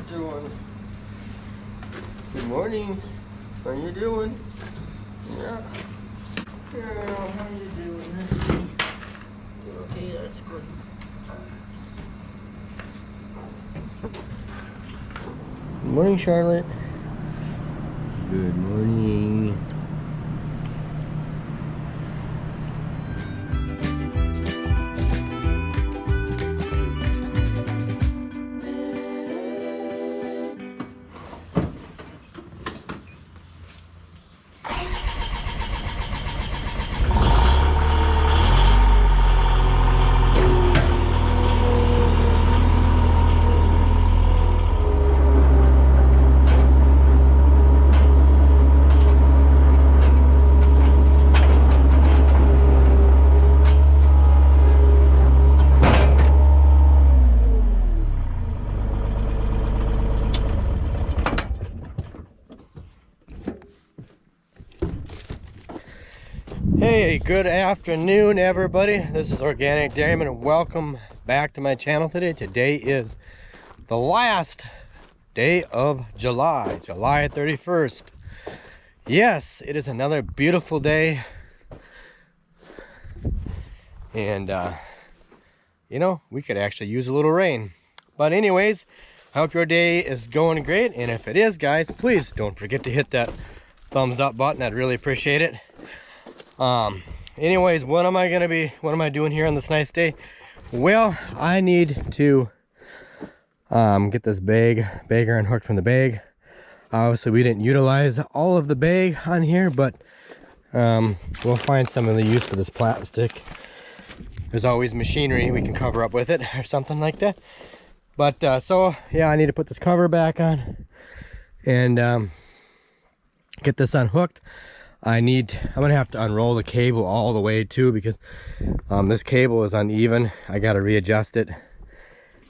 doing? Good morning. How you doing? Yeah. Girl, how you doing? Let's see. Okay, that's good. Good morning, Charlotte. Good morning. Hey, good afternoon everybody. This is Organic Dairyman and welcome back to my channel today. Today is the last day of July 31st. Yes, it is another beautiful day. And you know, we could actually use a little rain. But anyways, I hope your day is going great. And if it is, guys, please don't forget to hit that thumbs up button. I'd really appreciate it. Anyways, what am I doing here on this nice day? Well, I need to get this bagger unhooked from the bag. Obviously we didn't utilize all of the bag on here, but we'll find some of the use for this plastic. There's always machinery we can cover up with it or something like that. But so yeah, I need to put this cover back on and get this unhooked. I'm gonna have to unroll the cable all the way too, because this cable is uneven. I gotta readjust it.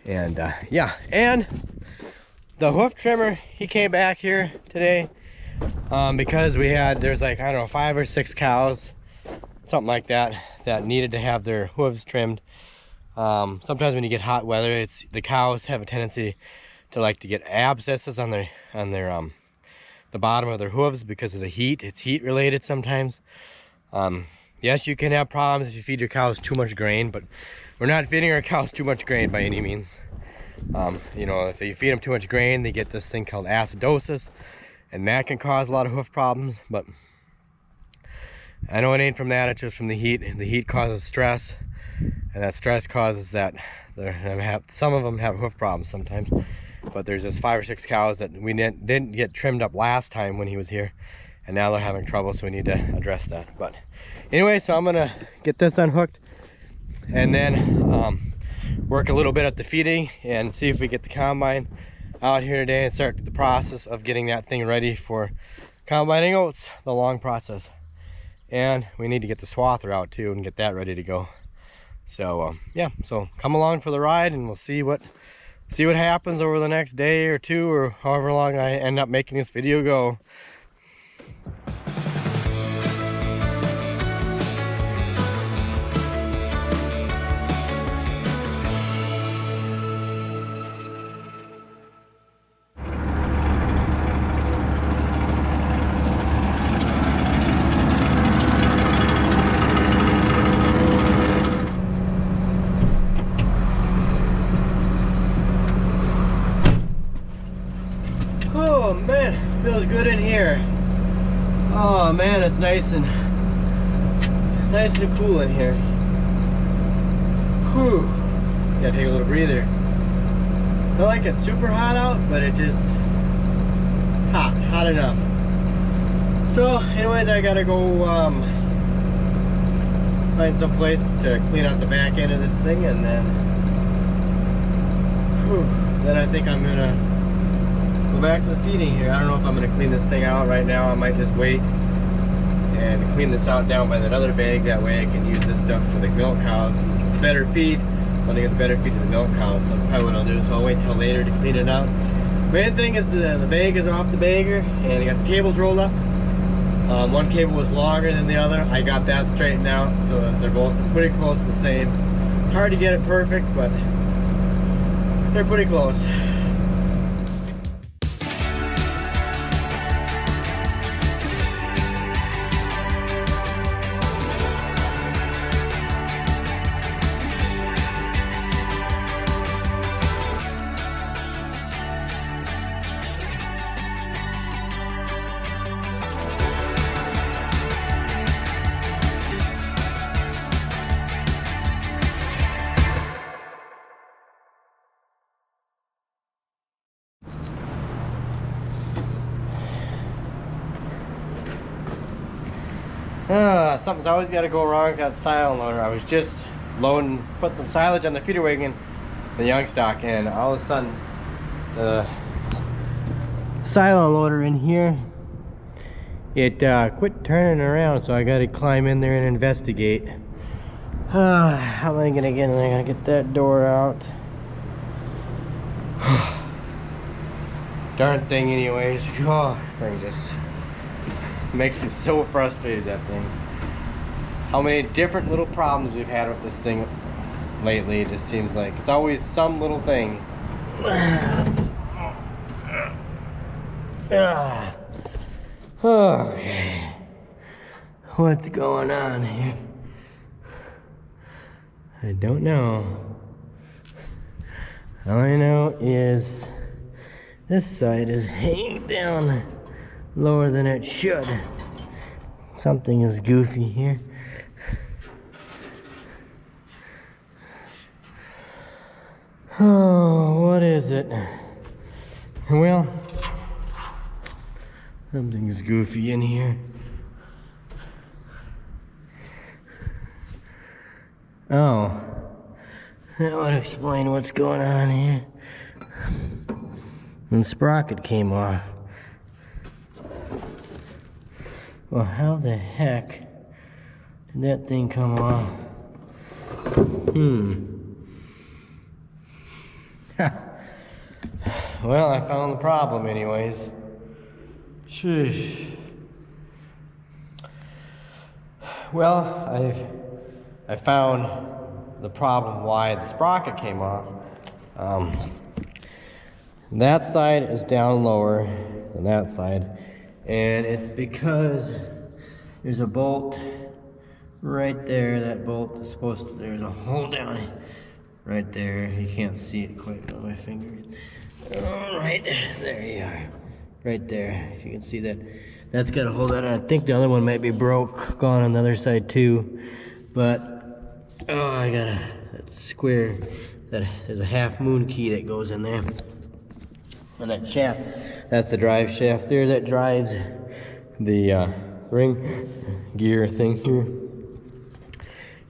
And yeah, and the hoof trimmer, he came back here today because there's like, I don't know, 5 or 6 cows, something like that, that needed to have their hooves trimmed. Sometimes when you get hot weather, the cows have a tendency to get abscesses on the bottom of their hooves because of the heat. It's heat related sometimes. Yes, you can have problems if you feed your cows too much grain, but we're not feeding our cows too much grain by any means. You know, if you feed them too much grain, they get this thing called acidosis, and that can cause a lot of hoof problems. But I know it ain't from that, it's just from the heat. The heat causes stress, and that stress causes that some of them have hoof problems sometimes. But there's just 5 or 6 cows that we didn't get trimmed up last time when he was here, and now they're having trouble, so we need to address that. But anyway, so I'm gonna get this unhooked and then work a little bit at the feeding and see if we get the combine out here today and start the process of getting that thing ready for combining oats, the long process. And we need to get the swather out too and get that ready to go. So yeah, so come along for the ride and we'll see what happens over the next day or two, or however long I end up making this video go. Oh man, feels good in here. Oh man, it's nice and cool in here. Whew. Gotta take a little breather. Not like it's super hot out, but it just hot enough. So anyways, I gotta go find some place to clean out the back end of this thing, and then I think I'm gonna go back to the feeding here. I don't know if I'm going to clean this thing out right now. I might just wait and clean this out down by that other bag. That way I can use this stuff for the milk cows. It's better feed. I'm going to get the better feed to the milk cows. So that's probably what I'll do. So I'll wait till later to clean it out. Main thing is the bag is off the bagger, and I got the cables rolled up. One cable was longer than the other. I got that straightened out, so they're both pretty close to the same. Hard to get it perfect, but they're pretty close. Something's always got to go wrong with that silage loader. I was just put some silage on the feeder wagon, the young stock, and all of a sudden the silage loader in here, it quit turning around, so I got to climb in there and investigate. How am I gonna get in there? I gotta get that door out. Darn thing anyways. Oh, thing just makes me so frustrated, that thing. How many different little problems we've had with this thing lately. It just seems like it's always some little thing. Okay, what's going on here? I don't know. All I know is this side is hanging down lower than it should. Something is goofy here. Oh, what is it? Well, something's goofy in here. Oh, that would explain what's going on here. And the sprocket came off. Well, how the heck did that thing come off? Well, I found the problem anyways. Sheesh. Well, I found the problem why the sprocket came off. That side is down lower than that side, and it's because there's a bolt right there. That bolt is supposed to, there's a hole down right there. You can't see it quite on my finger. Oh, right there you are, right there. If you can see that, that's got a hole that. I think the other one might be broke, gone on the other side too. But oh, I got that square, that there's a half moon key that goes in there. And that shaft, that's the drive shaft there that drives the ring gear thing here.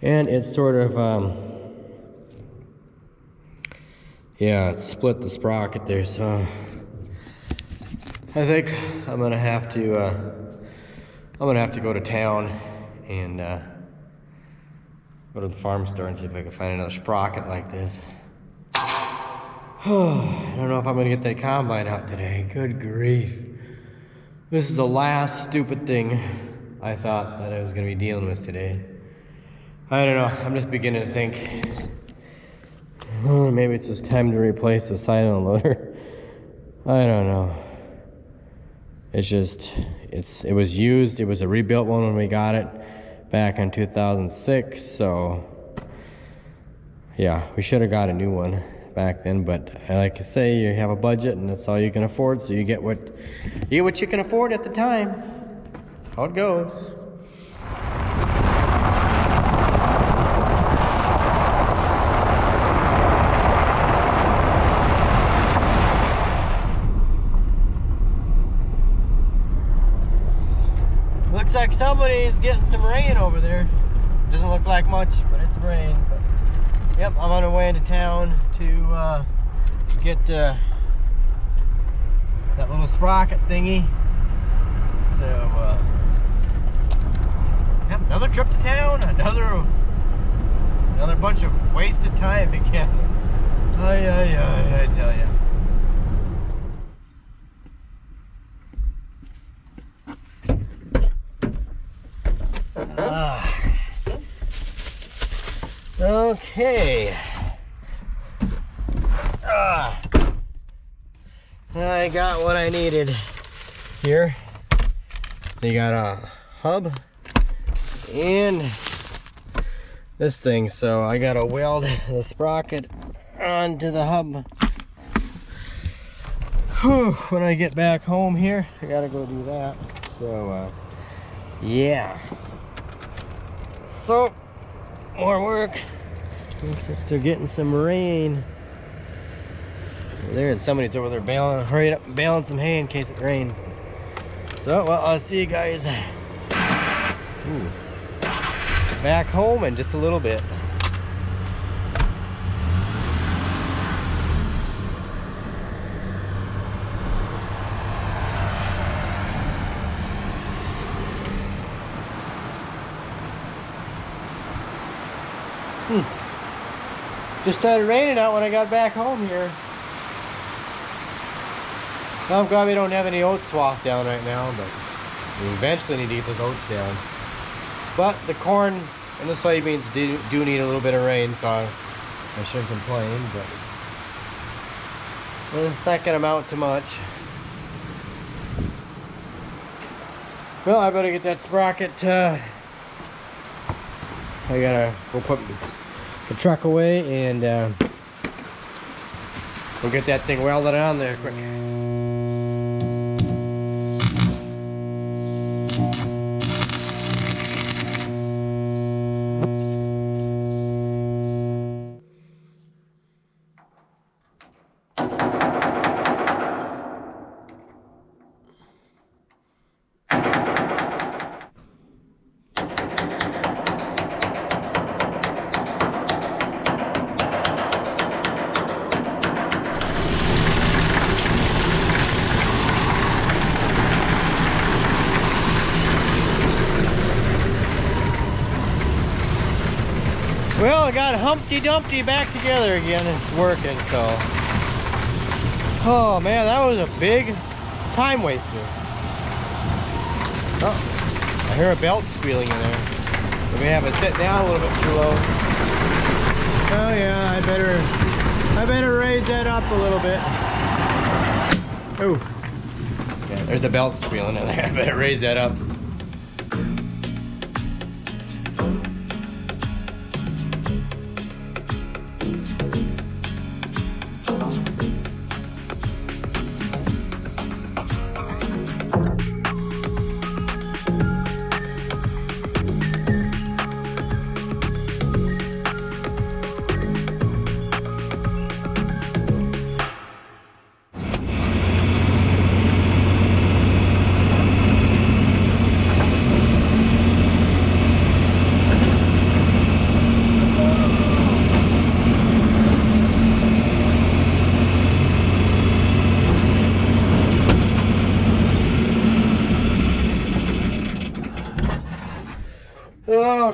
And it's sort of, yeah, it split the sprocket there, so I think I'm gonna have to go to town and go to the farm store and see if I can find another sprocket like this. I don't know if I'm gonna get that combine out today. Good grief. This is the last stupid thing I thought that I was gonna be dealing with today. I don't know, I'm just beginning to think, maybe it's just time to replace the silage loader. I don't know. It's just, it was used, it was a rebuilt one when we got it back in 2006, so yeah, we should have got a new one back then, but like I say, you have a budget and that's all you can afford, so you get what you can afford at the time. That's how it goes. Looks like somebody's getting some rain over there. Doesn't look like much, but it's rain. But yep, I'm on my way into town to get that little sprocket thingy. So, yep, another trip to town, another bunch of wasted time again. I tell you. Okay. I got what I needed here. They got a hub and this thing, so I gotta weld the sprocket onto the hub. Whew, when I get back home here, I gotta go do that. So yeah. So more work. Looks like they're getting some rain. There, and somebody's over there hurry up and baling some hay in case it rains. So, well, I'll see you guys Ooh. Back home in just a little bit. Just started raining out when I got back home here. Well, I'm glad we don't have any oats swathed down right now, but we eventually need to get those oats down. But the corn and the soybeans do need a little bit of rain, so I shouldn't complain, but it's not gonna amount to much. Well, I better get that sprocket. I gotta go put the truck away and we'll get that thing welded on there quick. Well, I got Humpty Dumpty back together again. It's working, so. Oh man, that was a big time waster. Oh, I hear a belt squealing in there. We may have it sit down a little bit too low. Oh yeah, I better raise that up a little bit. Oh, yeah, there's the belt squealing in there. I better raise that up.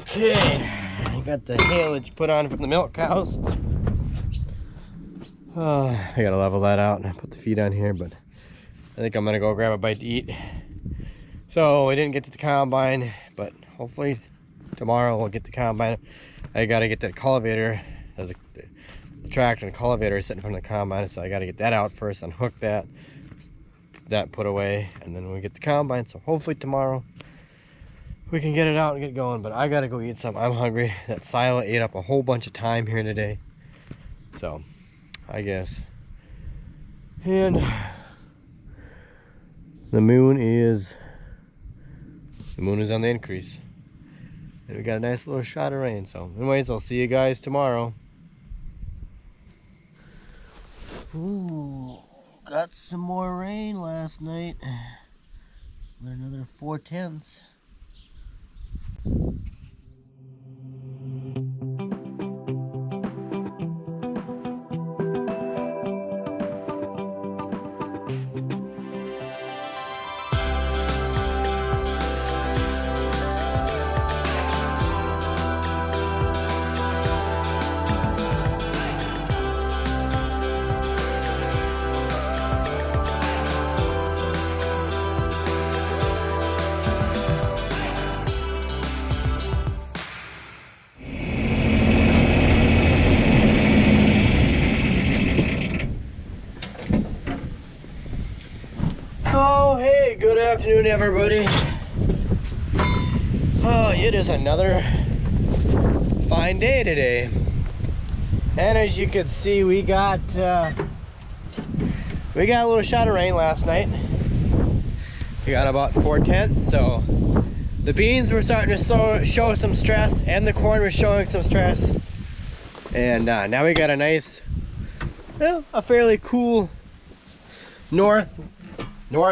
Okay, I got the haylage put on from the milk cows. I gotta level that out and put the feed on here, but I think I'm gonna go grab a bite to eat. So we didn't get to the combine, but hopefully tomorrow we'll get the combine. I gotta get that cultivator. There's the tractor and cultivator sitting in front of the combine, so I gotta get that out first, unhook that put away, and then we get the combine. So hopefully tomorrow we can get it out and get going, but I gotta go eat something. I'm hungry. That silo ate up a whole bunch of time here today, so I guess. And the moon is on the increase, and we got a nice little shot of rain. So anyways, I'll see you guys tomorrow. Ooh, got some more rain last night. Another 4/10. Oh, hey, good afternoon, everybody. Oh, it is another fine day today. And as you can see, we got a little shot of rain last night. We got about 4/10, so the beans were starting to show some stress, and the corn was showing some stress. And now we got a nice, well, a fairly cool north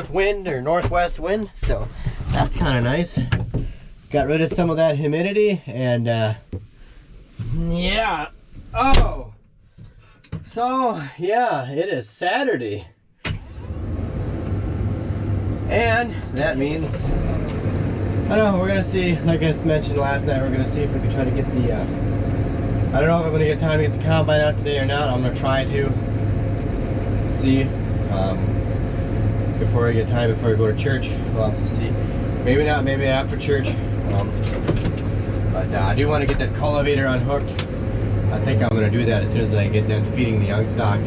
wind or northwest wind, so that's kind of nice. got rid of some of that humidity, and yeah. Oh, so yeah, it is Saturday, and that means I don't know, we're gonna see, like I mentioned last night, we're gonna see if we can try to get the I don't know if I'm gonna get time to get the combine out today or not. I'm gonna try to see before I get time, before I go to church. We'll have to see. Maybe not, maybe after church. But I do want to get that cultivator unhooked. I think I'm going to do that as soon as I get done feeding the young stock.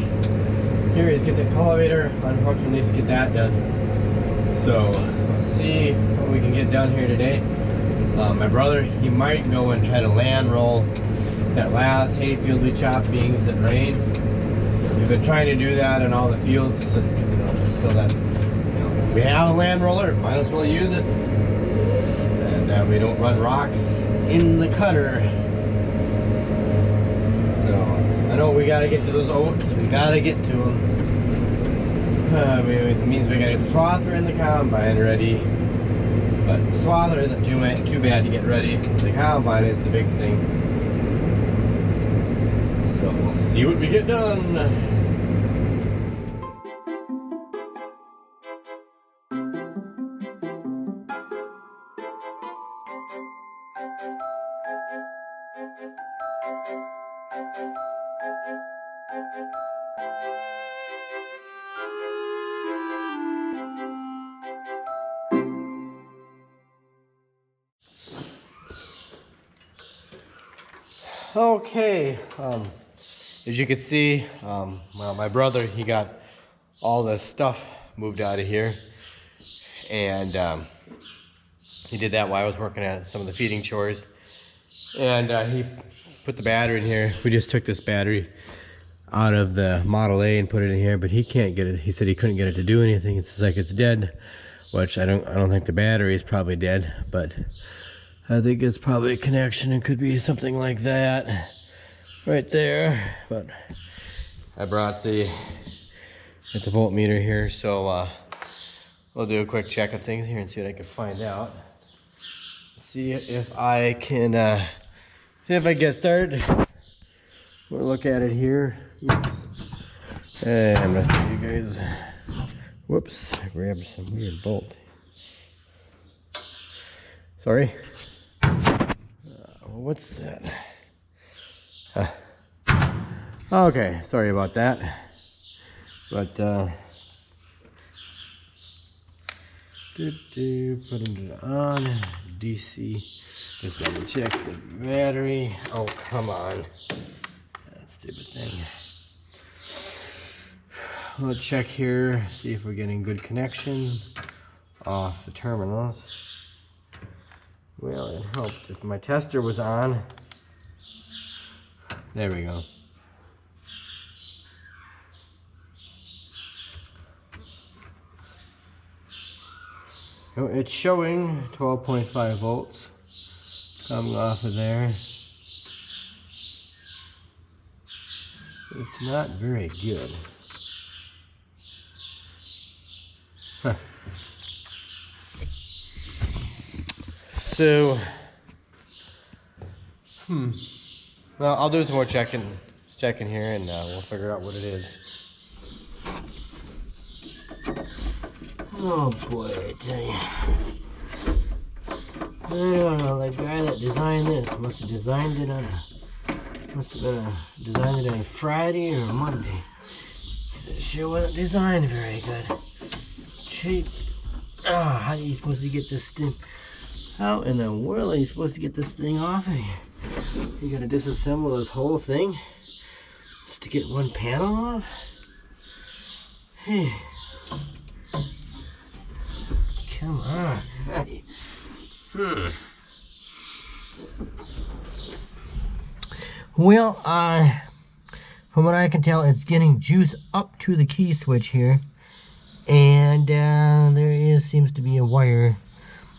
Here is get the cultivator unhooked, at least get that done. So we'll see what we can get done here today. My brother, he might go and try to land roll that last hayfield we chopped beans that rained. We've been trying to do that in all the fields, so, so that we have a land roller, might as well use it, and we don't run rocks in the cutter. So I know we got to get to those oats. We got to get to them. It means we got to get the swather and the combine ready. But the swather isn't too bad to get ready. The combine is the big thing. So we'll see what we get done. Okay, as you can see, well, my brother, he got all the stuff moved out of here, and he did that while I was working at some of the feeding chores, and he put the battery in here. We just took this battery out of the Model A and put it in here, but he can't get it. He said he couldn't get it to do anything. It's just like it's dead, which I don't think the battery is probably dead, but I think it's probably a connection. It could be something like that right there. But I brought the voltmeter here, so we'll do a quick check of things here and see what I can find out. See if I can see if I get started. We'll look at it here. Oops. And I'm gonna see you guys. Whoops! I grabbed some weird bolt. Sorry. What's that? Okay, sorry about that. But putting it on DC. Just double check the battery. Oh, come on. That stupid thing. We'll check here, see if we're getting good connection off the terminals. Well, it helped if my tester was on. There we go. So it's showing 12.5 volts coming off of there. It's not very good. Huh. So, well, I'll do some more checking here, and we'll figure out what it is. Oh boy, I tell you, I don't know. The guy that designed this must have designed it on designed it on Friday or Monday. It sure wasn't designed very good. Cheap. How are you supposed to get this thing? How in the world are you supposed to get this thing off of here? You gotta disassemble this whole thing just to get one panel off? Hey. Come on. Well, from what I can tell, it's getting juice up to the key switch here. And there seems to be a wire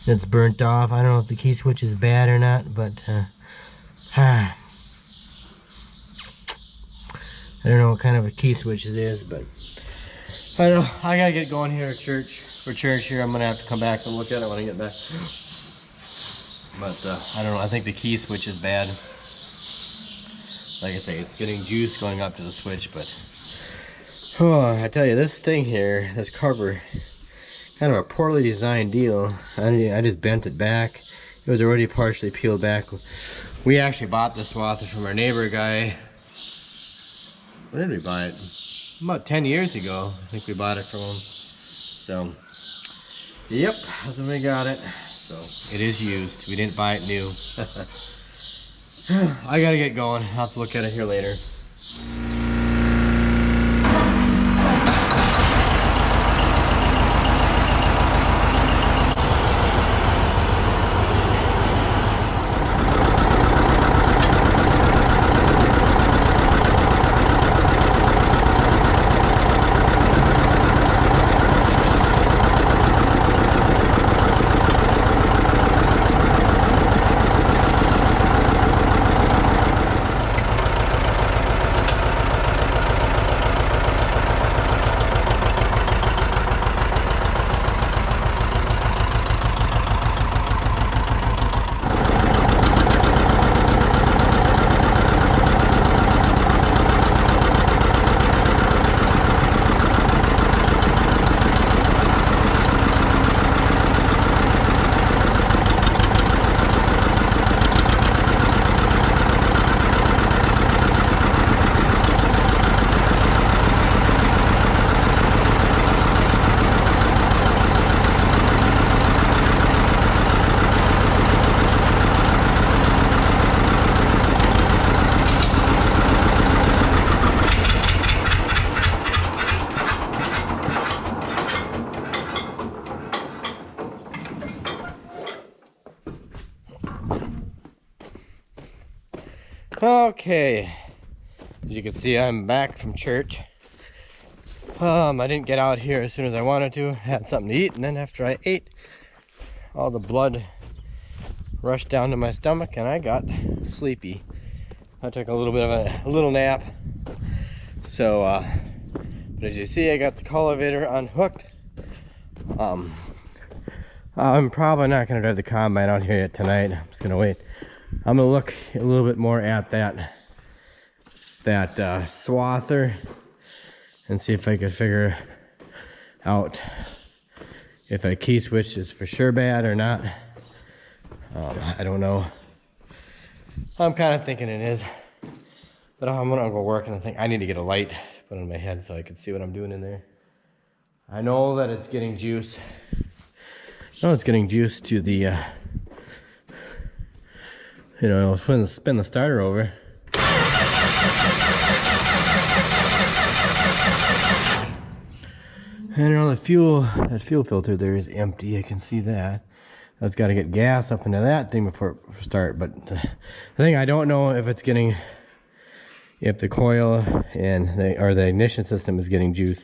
that's burnt off. I don't know if the key switch is bad or not, but I don't know what kind of a key switch it is, but I don't know. I gotta get going here at church. For church here, I'm gonna have to come back and look at it when I get back. But I don't know, I think the key switch is bad. Like I say, it's getting juice going up to the switch, but I tell you, this thing here, this cover, kind of a poorly designed deal. I just bent it back. It was already partially peeled back. We actually bought this Swather from our neighbor guy. When did we buy it? About 10 years ago, I think we bought it from him. So, yep, that's when we got it. So, it is used. We didn't buy it new. I gotta get going. I'll have to look at it here later. Okay, as you can see, I'm back from church. I didn't get out here as soon as I wanted to. Had something to eat, and then after I ate, all the blood rushed down to my stomach and I got sleepy. I took a little bit of a little nap. So, but as you see, I got the cultivator unhooked. I'm probably not going to drive the combine out here yet tonight. I'm just going to wait. I'm going to look a little bit more at that Swather and see if I could figure out if a key switch is for sure bad or not. I don't know. I'm kind of thinking it is, but I'm going to go work and I think I need to get a light to put on my head so I can see what I'm doing in there. I know that it's getting juice. No, it's getting juice to the you know, when spin the starter over. And you know, that fuel filter there is empty. I can see that. I've got to get gas up into that thing before it start. But the thing, I don't know if it's getting, if the coil and the ignition system is getting juice,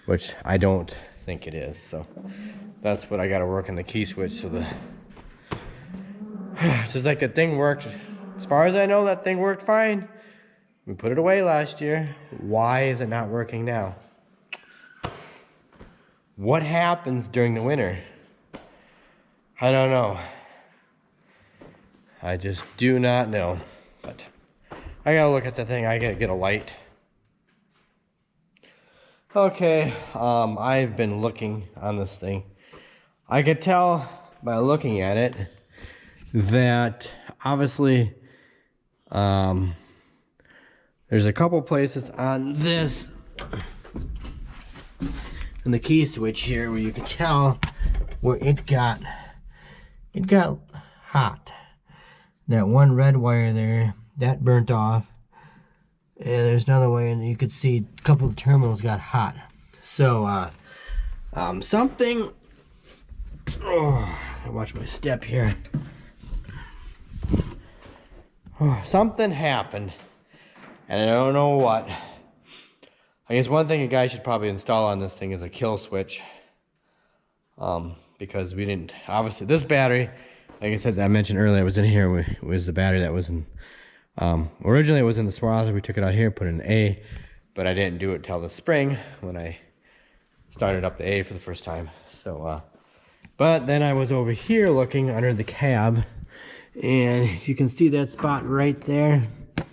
which I don't think it is. So that's what I got to work in the key switch. So the it's just like the thing worked. As far as I know, that thing worked fine. We put it away last year. Why is it not working now? What happens during the winter? I don't know. I just do not know. But I gotta look at the thing. I gotta get a light. Okay, I've been looking on this thing. I could tell by looking at it that obviously there's a couple places on this and the key switch here where you can tell where it got hot. That one red wire there, that burnt off, and there's another wire and you could see a couple of terminals got hot. So something, I watch my step here. Something happened, and I don't know what. I guess one thing a guy should probably install on this thing is a kill switch, because we didn't, obviously this battery, like I said, I mentioned earlier, it was in here, was the battery that was in, originally it was in the Swather. We took it out here, put it in A, but I didn't do it till the spring when I started up the A for the first time. So, but then I was over here looking under the cab, And if you can see that spot right there, I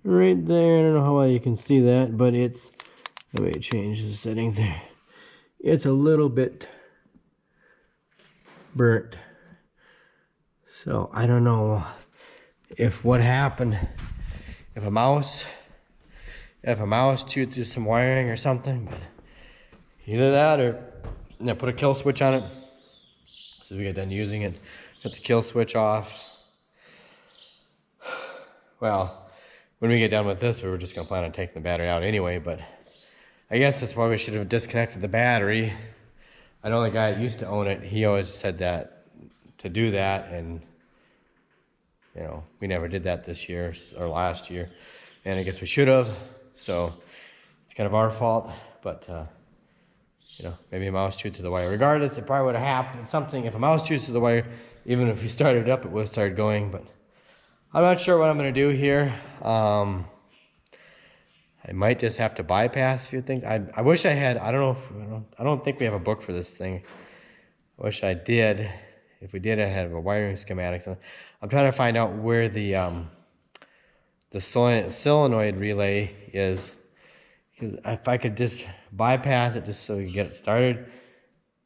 don't know how well you can see that, but it's, let me change the settings there. It's a little bit burnt. So I don't know if what happened, if a mouse chewed through some wiring or something, but either that or put a kill switch on it. So we get done using it, cut the kill switch off. Well, when we get done with this, we were just gonna plan on taking the battery out anyway, but I guess that's why we should have disconnected the battery. I know the guy that used to own it, he always said that to do that, and you know, we never did that this year or last year, and I guess we should have. So it's kind of our fault, but you know, maybe a mouse chewed to the wire. Regardless, it probably would have happened something. If a mouse chews to the wire, even if we started it up, it would have started going. But I'm not sure what I'm going to do here. I might just have to bypass a few things. I wish I had. I don't think we have a book for this thing. I wish I did. If we did, I have a wiring schematic. I'm trying to find out where the solenoid relay is. If I could just bypass it just so we get it started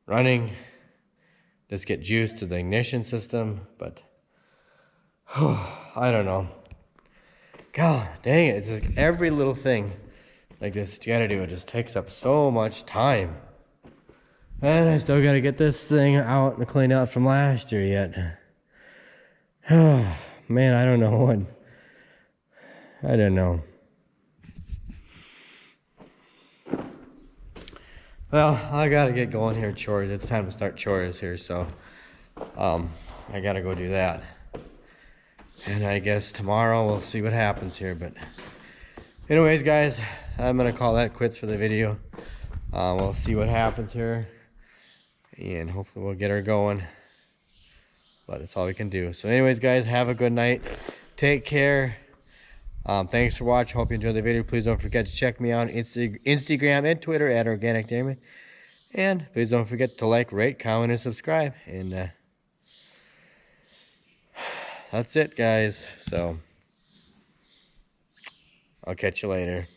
running, just get juice to the ignition system, but I don't know. God dang it, it's like every little thing like this that you gotta do, it just takes up so much time. And I still gotta get this thing out and cleaned out from last year yet. Oh man, I don't know what. I don't know. Well, I gotta get going here, chores. It's time to start chores here, so I gotta go do that. And I guess tomorrow we'll see what happens here. But anyways, guys, I'm gonna call that quits for the video. We'll see what happens here, and hopefully we'll get her going. But it's all we can do. So anyways, guys, have a good night. Take care. Thanks for watching. Hope you enjoyed the video. Please don't forget to check me out on Instagram and Twitter at Organic Dairyman. And please don't forget to like, rate, comment, and subscribe. And that's it, guys. So I'll catch you later.